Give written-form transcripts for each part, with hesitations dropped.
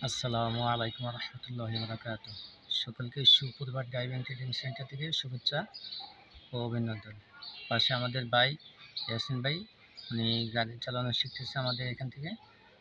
আসসালামু আলাইকুম রহমতুল্লাহি বারাকাতুহ। সকলকে সুপ্রভাত ড্রাইভিং ট্রেনিং সেন্টার থেকে শুভেচ্ছা ও অভিনন্দন। পাশে আমাদের ভাই ইয়াসিন ভাই, উনি গাড়ি চালানো শিখতেছে আমাদের এখান থেকে।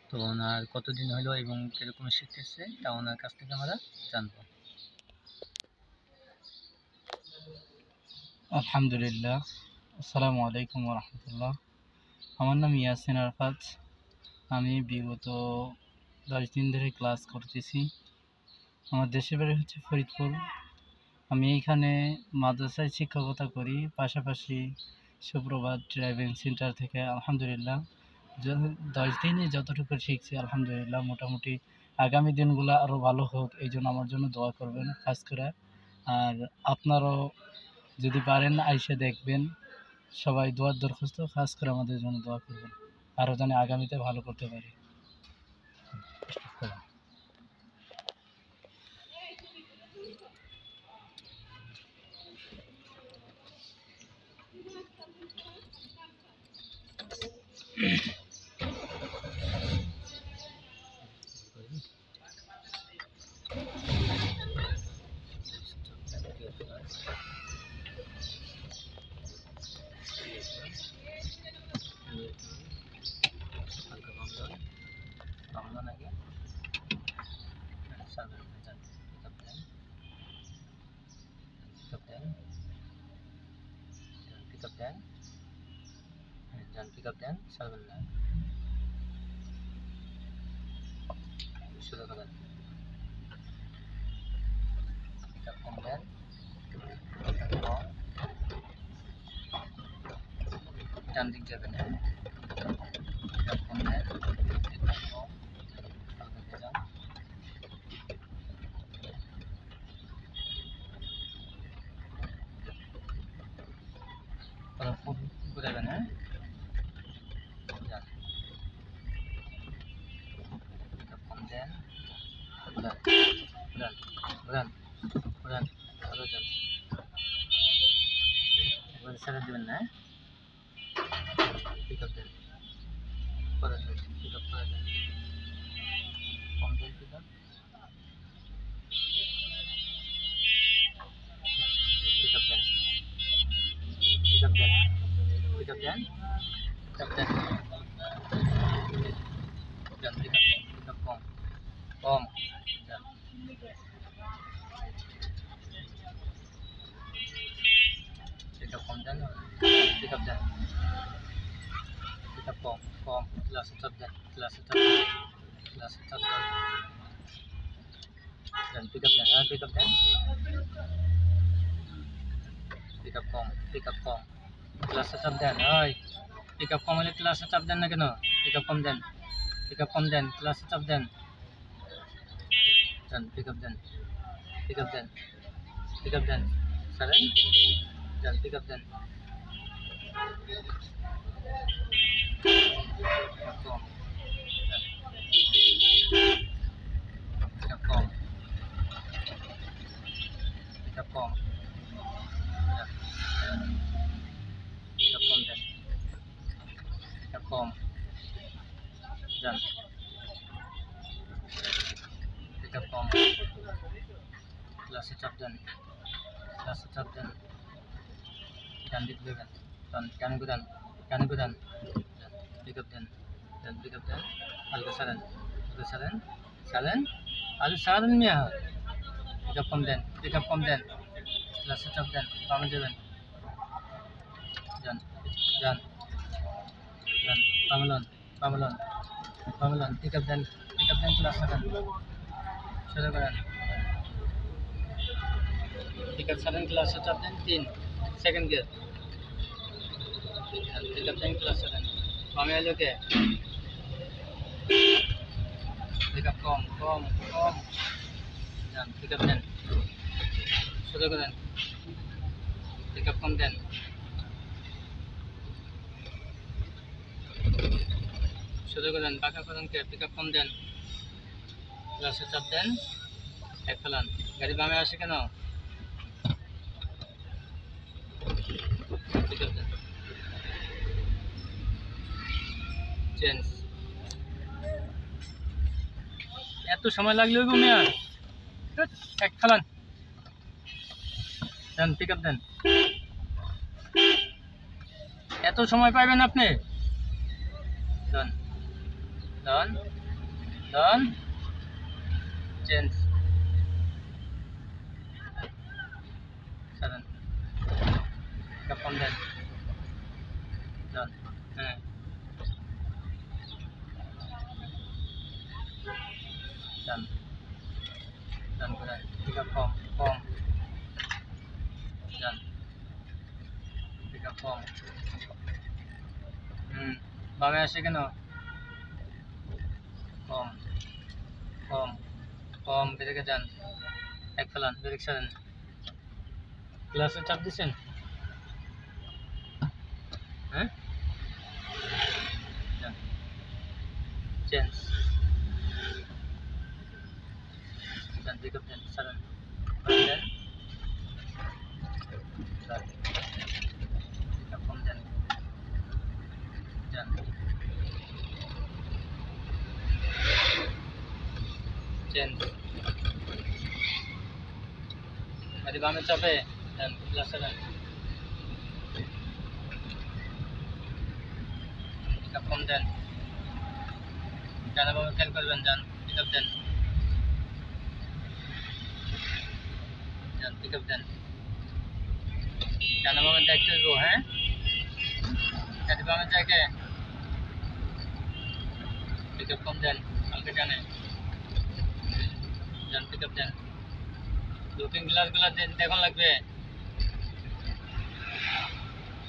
তো ওনার কতদিন হলো এবং কীরকম শিখতেছে তা ওনার কাছ থেকে আমরা জানবো। আলহামদুলিল্লাহ, আসসালামু আলাইকুম রহমতুল্লাহ। আমার নাম ইয়াসিন আরাফাত। আমি বিগত 10 দিন ধরে ক্লাস করতেছি। আমার দেশের বাড়ি হচ্ছে ফরিদপুর। আমি এইখানে মাদ্রাসায় শিক্ষকতা করি, পাশাপাশি সুপ্রভাত ড্রাইভিং সেন্টার থেকে আলহামদুলিল্লাহ 10 দিনে যতটুকু শিখছি আলহামদুলিল্লাহ। মোটামুটি আগামী দিনগুলো আরও ভালো হোক, এই জন্য আমার জন্য দোয়া করবেন খাস করে। আর আপনারাও যদি পারেন আইসে দেখবেন। সবাই দোয়ার দরখাস্ত, খাস করে আমাদের জন্য দোয়া করবেন, আরও যেন আগামীতে ভালো করতে পারি। পিক আপ দেন, ছাড়বেন না, শুরু করেন। পিক আপ কম দেন, ডান দিক যাবেন, পিক আপ কম দেন, ঘুরাবেন। হ্যাঁ, পিক আপ কম দেন, ঘুরান ঘুরান ঘুরান ঘুরান, আরো যান, একবার ছেড়ে দেবেন না। পিক আপ দেন, করে দেন, পিক আপ করে দেন, কম দেন, পিক আপ, পিক আপ দেন, পিক আপ দেন, পিক আপ দেন, পিক আপ দেন, যান, পিক আপ দেন, পিক আপ কম কম, যান, পিক আপ কম দেন, পিক আপ দেন, পিক আপ কম কম, ক্লাসে চাপ দেন, ক্লাসে চাপ দেন, ক্লাসে চাপ দেন, যান, পিক আপ দেন, আর পিক আপ দেন, পিক আপ কম, পিক আপ কম, ক্লাসে চাপ দেন। ওই পিক আপ কম হলে ক্লাসে চাপ দেন না কেন? পিক আপ কম দেন, পিক আপ কম দেন, ক্লাসে চাপ দেন, যান, পিক আপ দেন, পিক আপ দেন, পিক আপ দেন, ছাড়েন, যান, পিক আপ দেন, কম, পিক আপ কম, পিক আপ কম, পিক আপ কম দেন, পিক আপ কম, যান, পিক আপ কম, ক্লাসে চাপ দেন, ক্লাসে চাপ দেন, ডান দিক দেবেন, ডান ঘুরান, ডান ঘুরান, পিক আপ দেন, দেন, পিক আপ দেন, হালকা ছাড়েন, হালকা ছাড়েন, ছাড়েন, আলু ছাড়েন মিয়া, পিক আপ কম দেন, পিক আপ কম দেন, ক্লাসে চাপ দেন, বামে যাবেন, যান, যান, যান, বামলন, বামলন, বামলন, পিক আপ দেন, ক্লাসে দেন, শুরু করেন, পিক আপ ছাড়েন, ক্লাসে চাপ দেন, 3 সেকেন্ড গিয়ার, পিক আপ দেন, ক্লাসে দেন, বামে এলো কে, পিক আপ কম কম কম, যান, পিক আপ দেন, শুরু করেন, পিক আপ কম দেন, শুরু করেন, পাকা করেন কে, পিক আপ কম দেন, ক্লাসে চাপ দেন, এক ফেলান, গাড়ি বামে আসে কেন, পিক আপ দেন, চেঞ্জ, এত সময় লাগলো গো মিয়া এক ফেলান দেন পিক আপ দেন এত সময় পাইবেন আপনি ডান ডান ডান চেঞ্জ 7 পিক আপ দেন ডান হ্যাঁ ডান ডান করেন পিক আপ কম কম ডান পিক আপ কম বামে আসে কেন কম কম কম ব্রেকে যান এক ফেলান ব্রেক ছাড়েন ক্লাসে চাপ দিচ্ছেন হ্যাঁ change dan pick up dan saran dan pick up from dan change mari banget capek dan pelajaran pick up from dan jangan bawa kel korban dan pick up dan pick up then क्या नाम है देखते हो हैं क्या डिब्बा में जाके pick up from then अलग जाने then pick up then looking glass गुला देखो लगबे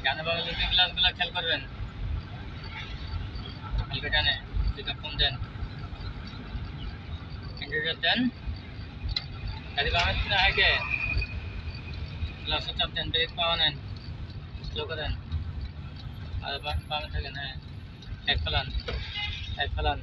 क्या नाम है looking glass गुला खेल करबेन अलग जाने pick up from then interior then क्या डिब्बा में कितना है के ক্লাসে চাপ দেন ব্রেক পাওয়া নেন স্লো করেন আর বামে থাকেন হ্যাঁ এক ফেলান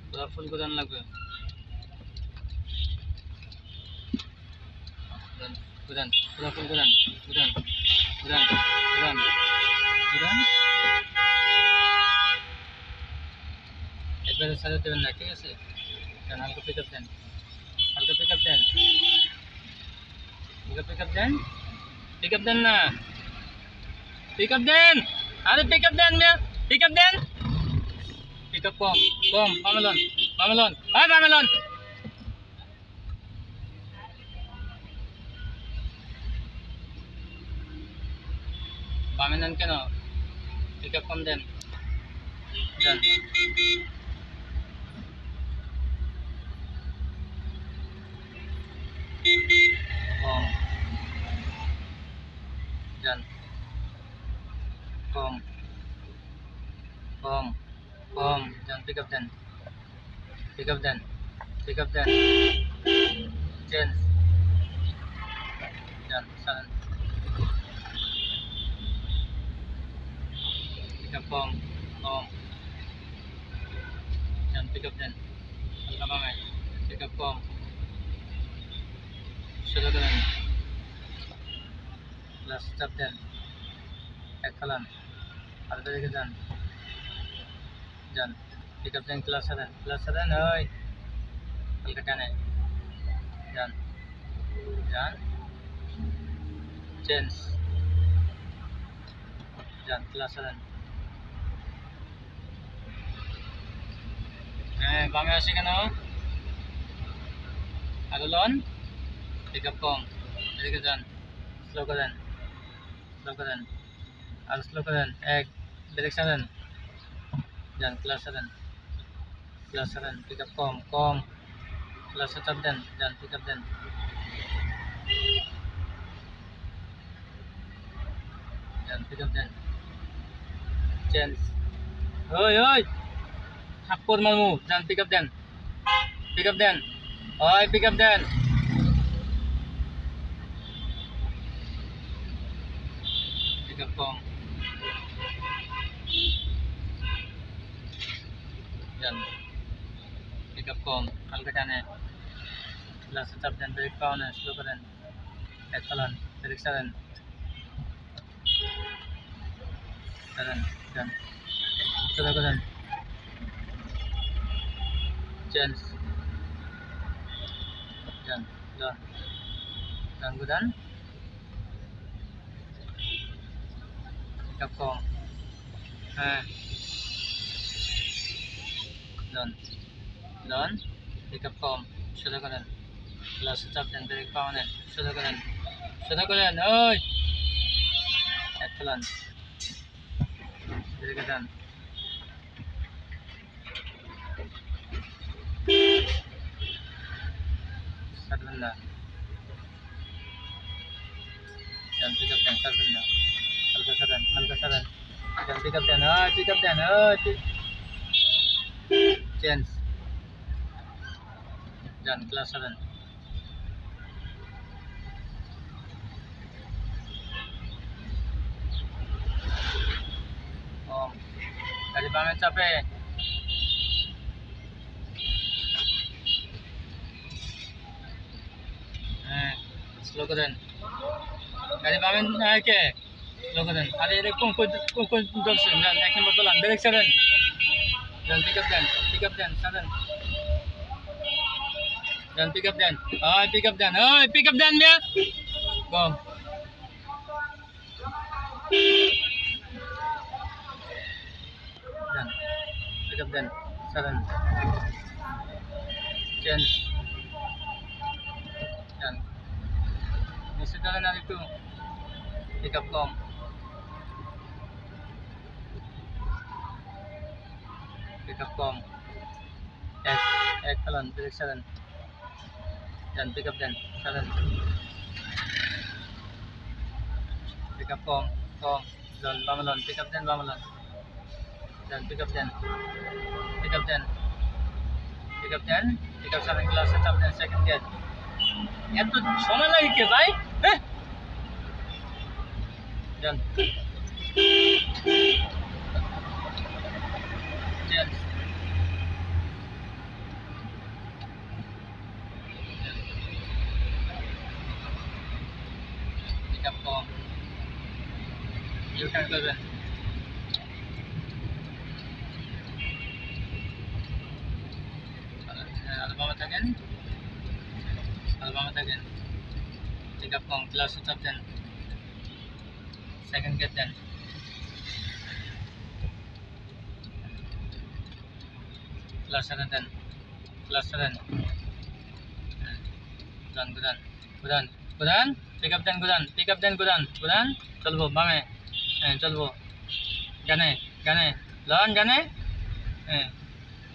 পুরো ফুল করেন লাগবে ঘুরান পুরো ফুল ঘুরান একবারে সাথে দেবেন না ঠিক আছে হালকা পিক আপ দেন pick up then na pick up then ada pick up then ya pick up then pick up kom pamelon hai pamelon pamenan keno pick up kom then dan kom dan pick up then change dan saran pick up kom dan pick up then apa mai pick up kom sudah keren last step then ek kalan ada lagi dan pick up then kelas saran oi alkatan hai dan change kelas saran bame ashe keno agolon pick up kom এদিকে যান slow করেন আর slow করেন এক break ছাড়েন যান class ছাড়েন pick up কম ক্লাসে চাপ দেন যান পিক আপ দেন চেঞ্জ ওই থাপ্পড় মারমু যান পিক আপ দেন ওই পিক আপ দেন pick up kom dan pick up kom halka jane kelas stop dan break pawn slow karen ek kalan break saran dan slow karen change ডান ডান ডান গুদান pick up কম হ্যাঁ ডান ডান পিক আপ কম সোজা করেন ক্লাসে চাপ দেন ব্রেক পাওয়ানেন সোজা করেন ওই এক ফেলান ব্রেকে দেন ছাড়বেন না ডান পিক আপ দেন ছাড়বেন না হালকা ছাড়েন ডান পিক আপ দেন চেঞ্জ ডান ক্লাস ছাড়েন গাড়ি বামে চাপে হ্যাঁ স্লো করেন গাড়ি বামে কে স্লো করেন আরে এরকম ধরছেন এক নম্বর তোলান ব্রেক ছাড়েন ডান পিক আপ দেন ছাড়েন ডান পিক আপ দেন পিক আপ দেন মিয়া কম ডান পিক আপ দেন ছাড়েন চেঞ্জ ডান নিচে চলেন আর একটু পিক আপ কম এক ফেলান ব্রেক ছাড়েন ডান পিক আপ দেন ছাড়েন পিক আপ কম বামলন পিক আপ দেন ডান পিক আপ দেন ছাড়েন ক্লাসে চাপ দেন সেকেন্ড গিয়ার এত সময় লাগে কে ভাই হ্যাঁ ডান পিক আপ কম ইউটার্ন করবেন বামে থাকেন পিক আপ কম ক্লাসে চাপ দেন সেকেন্ড গিয়ার দেন ক্লাস ছাড়েন গুদান পিক আপ দেন গুদান চলবো বামে হ্যাঁ চলবো গানে গানে হ্যাঁ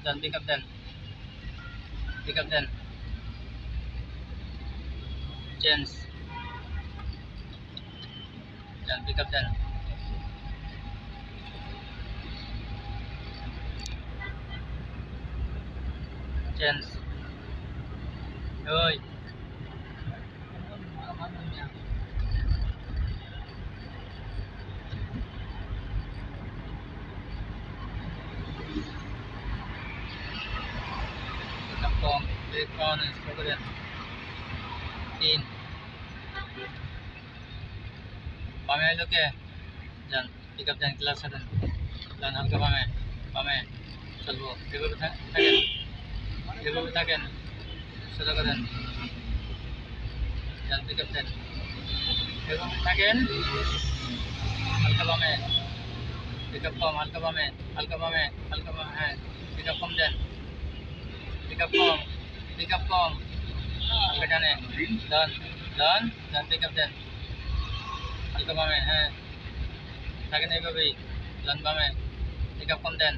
ডান পিক আপ দেন চেঞ্জ ডান পিক আপ দেন চেঞ্জ ওই কম ব্রেক অন স্লো করেন 3 বামে আইলো কে যান পিক আপ দেন ক্লাস ছাড়েন ডান হালকা বামে চলবো এভাবে থাকেন সোজা করেন ডান পিক আপ দেন এভাবে থাকেন হালকা বামে পিক আপ কম হালকা বামে হ্যাঁ পিক আপ কম দেন পিক আপ কম হালকা ডানে ডান পিক আপ দেন হালকা বামে হ্যাঁ থাকেন এইভাবেই ডান বামে পিক আপ কম দেন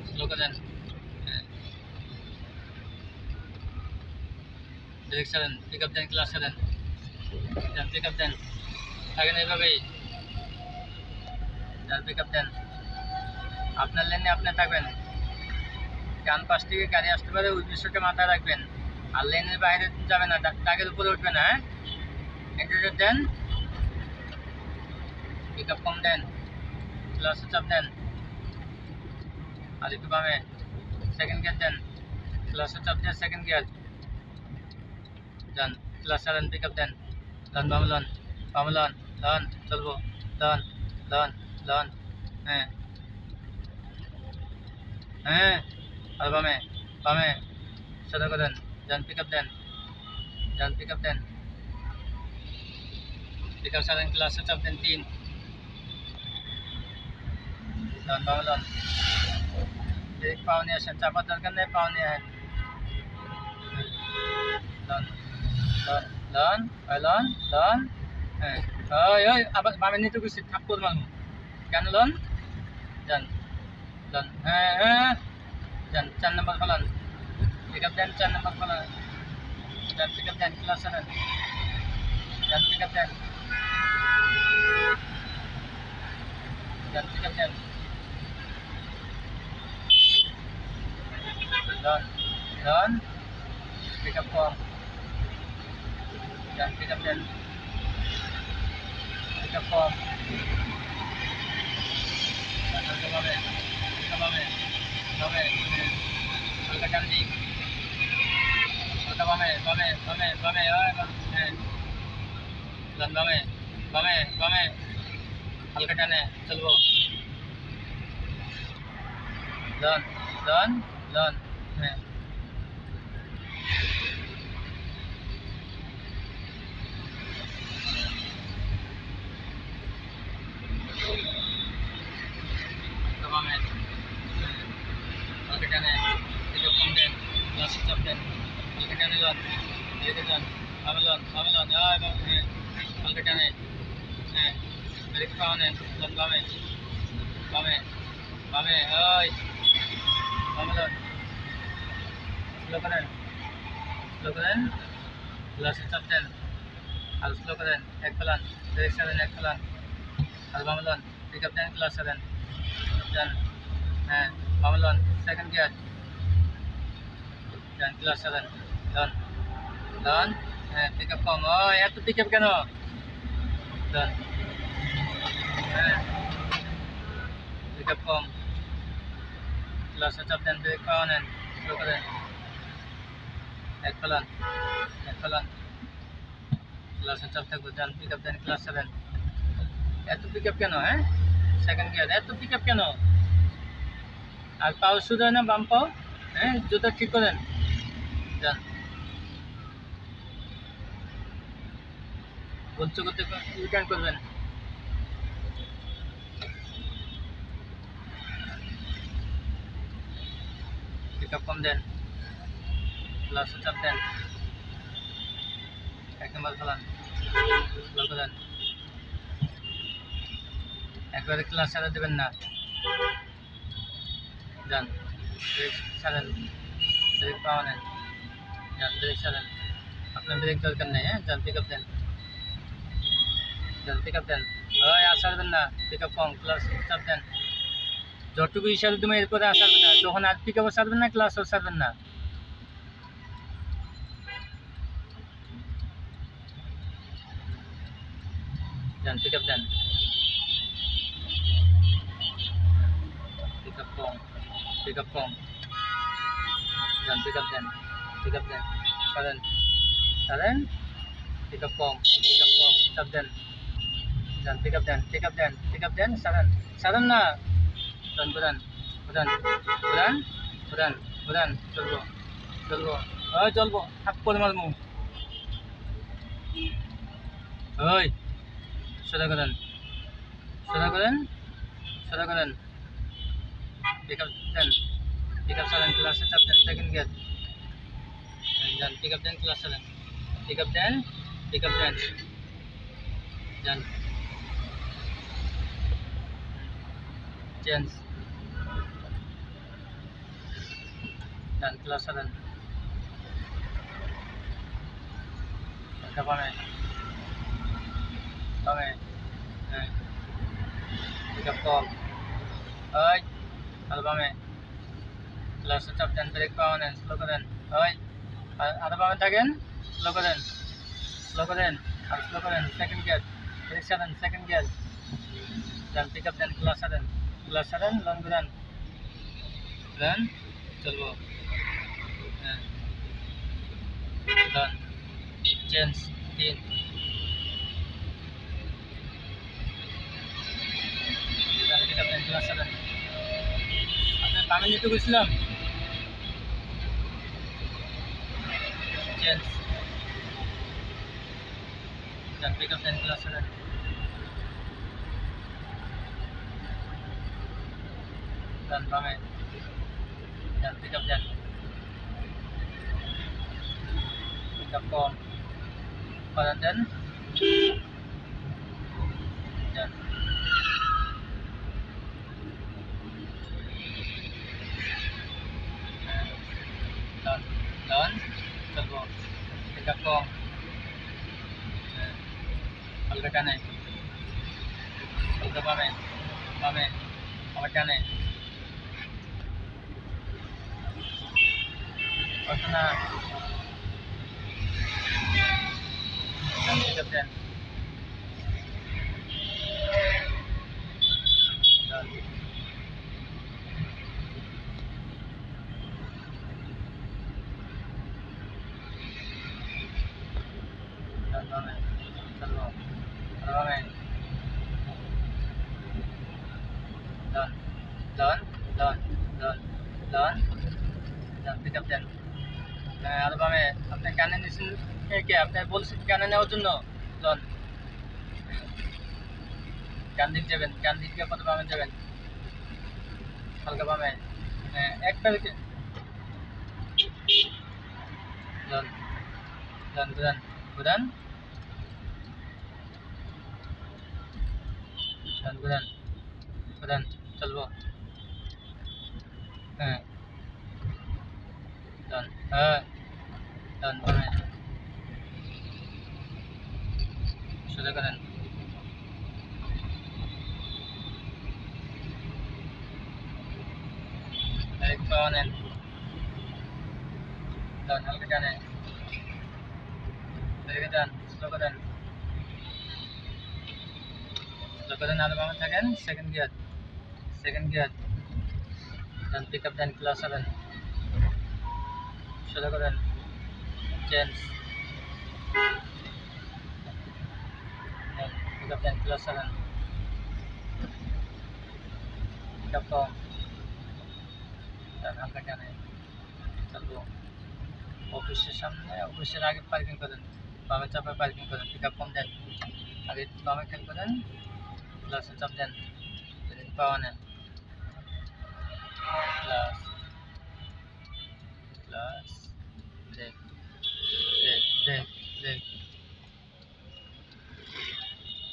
স্লো করেন ব্রেক ছাড়েন পিক আপ দেন ক্লাস ছাড়েন ডান পিক আপ দেন থাকেন এইভাবেই ডান পিক আপ দেন আপনার লেনে আপনি থাকবেন ডান পাশ থেকে গাড়ি আসতে পারে ওই বিষয়টা মাথায় রাখবেন আর লেনের বাইরে যাবে না দাগের উপরে উঠবে না হ্যাঁ ইন্ডিকেটর দেন পিক আপ কম দেন ক্লাসে চাপ দেন আর একটু বামে সেকেন্ড গিয়ার দেন ক্লাসে চাপ দেন সেকেন্ড গিয়ার ডান ক্লাস ছাড়েন পিক আপ দেন ডান বামলন ডান চলবো ডান হ্যাঁ আর বামে বামে সোজা করেন ডান পিক আপ দেন ডান পিক আপ দেন পিক আপ সারেন ক্লাসে চাপ দেন 3 ডান বামে লন ব্রেক পাও নিয়ে আসেন চাপার দরকার নেই পাও নিয়ে আসেন loan loan loan loan loan হ্যাঁ ওই ওই আবার বামে নিতে গেছি ঠাকুর মারমু কেন লন যান যান হ্যাঁ হ্যাঁ যান 4 নম্বর ফলান পিক আপ দেন 4 নম্বর ফলান যান পিক আপ দেন ক্লাস সারেন যান পিক আপ দেন যান pick up then Done. Done. Pick up form. Done. Pick up then. Pick up form. Done. Pick up it. Pick up it. Pick up it. Alka candy. Alka bame. Bame. Bame. Bame. Done. Bame. Bame. Bame. Alka tane. Chalbo. Done. Done. Done. হ্যাঁ বামে হালকা টানে এটা কম দেন last চাপ দেন হালকা টানে loan এদিকে যান বামে লন হ্যাঁ হালকা টানে হ্যাঁ ব্রেক পাওয়া নেন লন বামে বামে বামে ওই বামে লন স্লো করেন গ্লাসে চাপ দেন আর স্লো করেন এক ফেলান ব্রেক সারেন এক ফেলান আর বামলন পিক আপ দেন গ্লাস সারেন দেন হ্যাঁ বামলন সেকেন্ড গিয়ার দেন গ্লাস সারেন ডান ডান হ্যাঁ পিক আপ কম ও এত পিক আপ কেন ডান হ্যাঁ পিক আপ কম গ্লাসে চাপ দেন ব্রেক পাওয়া নেন স্লো করেন এক ফেলান ক্লাসে চাপ থাকবে যান পিক আপ দেন ক্লাস 7 এত পিক আপ কেন হ্যাঁ সেকেন্ড গিয়ার এত পিক আপ কেন আর পাও শুধু না বাম পাও হ্যাঁ জুতা ঠিক করেন যান বলছো করতে রিটার্ন করবেন পিক আপ কম দেন ক্লাসে চাপ দেন এক নম্বর ফেলান স্লো করেন একবারে ক্লাস সারা দেবেন না যান ব্রেক সারেন ব্রেক পাওয়া নেন যান ব্রেক সারেন আপনার ব্রেক দরকার নেই হ্যাঁ যান পিক আপ দেন যান পিক আপ দেন ওই আর সারবেন না পিক আপ কম ক্লাস চাপ দেন যতটুকু ইশারা তুমি এরপরে আর সারবেন না তখন আর পিক আপও সারবেন না ক্লাসও সারবেন না dan pick up dan pick up kong dan pick up dan sudden pick up kong stop dan pick up dan sudden na budan cholbo happol marmu oi সোজা করেন পিক আপ সারেন ক্লাসে চাপ দেন সেকেন্ড গিয়ার যান pick up দেন clutch সারেন pick up দেন যান change যান ক্লাস সারেন বামে pick up kong oi আর বামে ক্লাসে চাপ দেন ব্রেক পাওয়া নেন স্লো করেন oi আর বামে থাকেন স্লো করেন আর স্লো করেন সেকেন্ড গিয়ার ব্রেক সারেন সেকেন্ড গিয়ার যান পিক আপ দেন ক্লাস সারেন লং রান চলবো রান চেঞ্জ 3 আপনার বামে নিতে গেছিলাম change, dan pick up dan kelas 7, dan bame, dan pick up com, pada dan dan turbo, pick up com, alga kane, alga bame, abar kane, ortona, dan pick up dan bame, turbo, bame, dan pick up dan আর বামে আপনি কানে নিছেন কে আপনি বলছেন কানে নেওয়ার জন্য loan ডান দিক যাবেন, ডান দিক দিয়ে কত বামে যাবেন, হালকা বামে এক পা দিকে লন লন ঘুরান ঘুরান লন ঘুরান ঘুরান চলবো হ্যাঁ লন লন বামে সোজা করেন এক পা নেন লন হালকা টানে এদিকে যান স্লো করেন আরো বামে থাকেন second gear dan pick up dan kelas 7 সোজা করেন change dan pick up dan kelas 7 pick up com dan হালকা টানে চলবো অফিসের সামনে অফিসের আগে পার্কিং করেন বামে চাপে পার্কিং করেন পিক আপ কম দেন আগে বামে খেয়াল করেন ক্লাসে চাপ দেন পাওয়া নেন ক্লাস ব্রেক